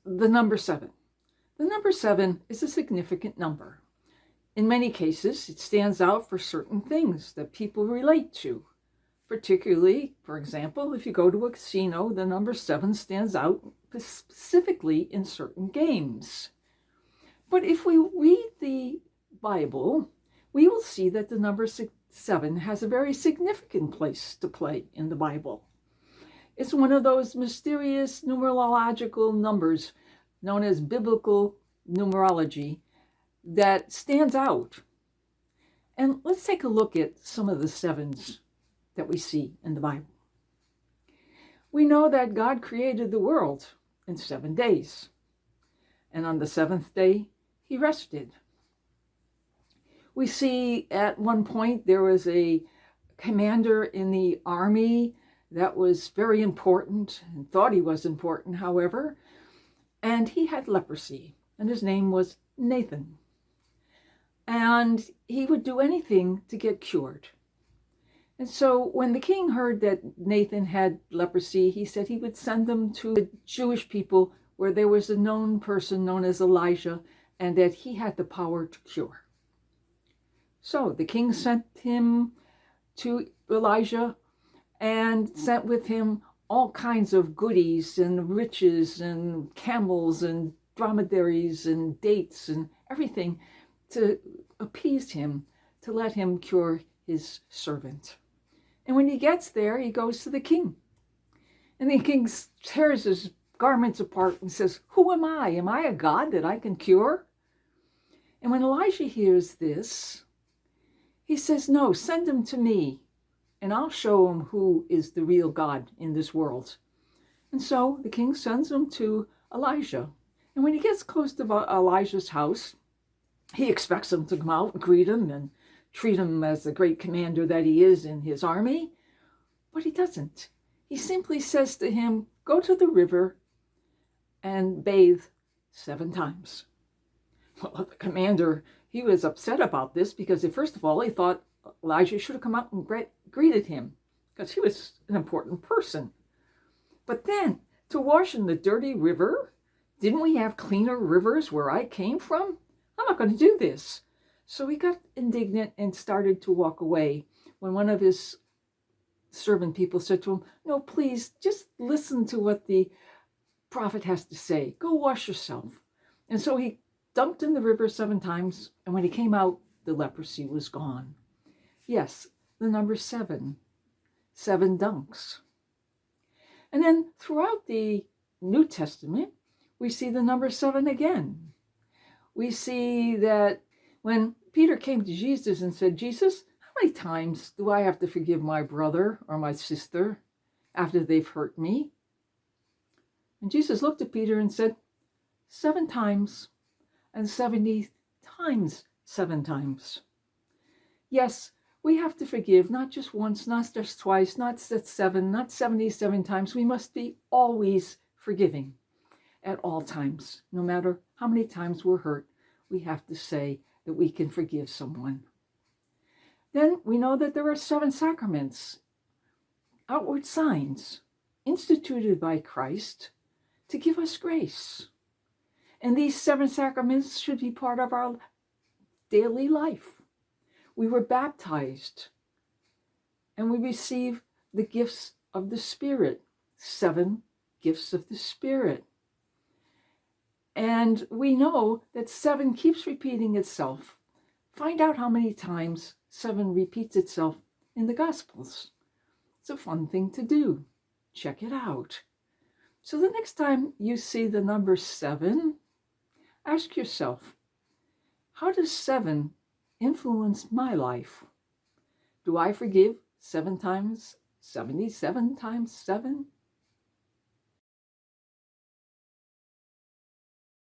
the number 7. The number 7 is a significant number. In many cases, it stands out for certain things that people relate to. Particularly, for example, if you go to a casino, the number 7 stands out specifically in certain games. But if we read the Bible, we will see that the number 7 has a very significant place to play in the Bible. It's one of those mysterious numerological numbers known as biblical numerology that stands out. And let's take a look at some of the 7s that we see in the Bible. We know that God created the world in 7 days, and on the 7th day, he rested. We see at one point there was a commander in the army that was very important and thought he was important, however, and he had leprosy, and his name was Nathan. And he would do anything to get cured. And so when the king heard that Nathan had leprosy, he said he would send him to the Jewish people where there was a known person known as Elijah, and that he had the power to cure. So the king sent him to Elijah and sent with him all kinds of goodies and riches and camels and dromedaries and dates and everything to appease him, to let him cure his servant. And when he gets there, he goes to the king. And the king tears his garments apart and says, "Who am I? Am I a god that I can cure?" And when Elijah hears this, he says, "No, send him to me, and I'll show him who is the real God in this world." And so the king sends him to Elijah. And when he gets close to Elijah's house, he expects him to come out and greet him and treat him as the great commander that he is in his army. But he doesn't. He simply says to him, "Go to the river and bathe 7 times. Well, the commander, he was upset about this because, first of all, he thought Elijah should have come out and greeted him because he was an important person. But then, to wash in the dirty river? Didn't we have cleaner rivers where I came from? I'm not going to do this." So he got indignant and started to walk away when one of his servant people said to him, "No, please, just listen to what the prophet has to say. Go wash yourself." And so he dunked in the river 7 times, and when he came out, the leprosy was gone. Yes, the number 7, 7 dunks. And then throughout the New Testament, we see the number 7 again. We see that when Peter came to Jesus and said, "Jesus, how many times do I have to forgive my brother or my sister after they've hurt me?" And Jesus looked at Peter and said, 7 times, and 70 times 7 times. Yes, we have to forgive, not just once, not just twice, not 7, not 77 times. We must be always forgiving at all times. No matter how many times we're hurt, we have to say that we can forgive someone. Then we know that there are 7 sacraments, outward signs, instituted by Christ to give us grace. And these 7 sacraments should be part of our daily life. We were baptized, and we receive the gifts of the Spirit, 7 gifts of the Spirit. And we know that 7 keeps repeating itself. Find out how many times 7 repeats itself in the Gospels. It's a fun thing to do. Check it out. So the next time you see the number 7, ask yourself, how does 7 influence my life? Do I forgive 7 times, 77 times 7?